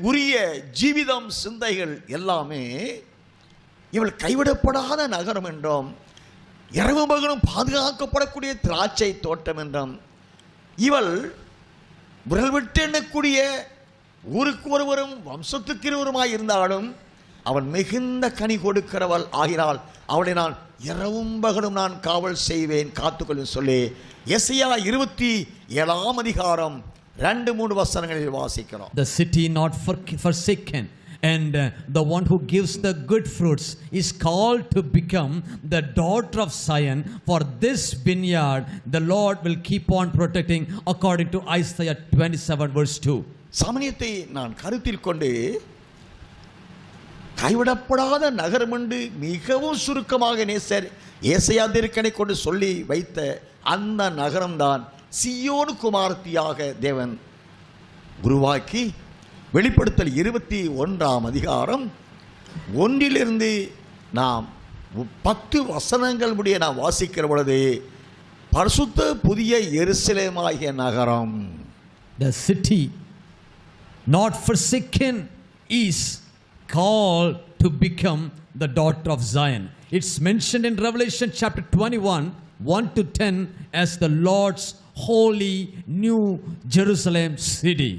உரிய ஜீவிதம் சிந்தைகள் எல்லாமே இவள் கைவிடப்படாத நகரம் என்றும் இரவு பகலும் பாதுகாக்கப்படக்கூடிய திராட்சை தோட்டம் என்றும் இவள் விரல் விட்டு எண்ணக்கூடிய ஊருக்கு ஒருவரும் வம்சத்துக்கு இருவருமாய் இருந்தாலும் அவள் மிகுந்த கனி கொடுக்கிறவள் ஆகிறாள். அவளை நான் இரவும் பகலும் நான் காவல் செய்வேன், காத்துக்கொள்ளும் சொல்லி எசையா 27 அதிகாரம் 2-3 வசனங்களில் வாசிக்கிறோம். The city not forsaken and the one who gives the good fruits is called to become the daughter of Zion. For this vineyard the Lord will keep on protecting according to Isaiah 27 verse 2. சமயத்தை நான் கருத்தில் கொண்டு கைவிடப்படாத நகரம் என்று மிகவும் சுருக்கமாக நேசர் ஏசாயா தீர்க்கனை கொண்டு சொல்லி வைத்த அந்த நகரம்தான் சீயோன் குமாரத்தியாக தேவன் உருவாக்கி வெளிப்படுத்தல் 21 அதிகாரம் 1 நாம் 10 வசனங்கள் முடிய நாம் வாசிக்கிற பொழுது பரிசுத்த புதிய எருசலேமாகிய நகரம், the city not forsaken is called to become the daughter of Zion. It's mentioned in Revelation chapter 21:1-10 as the Lord's holy new Jerusalem city.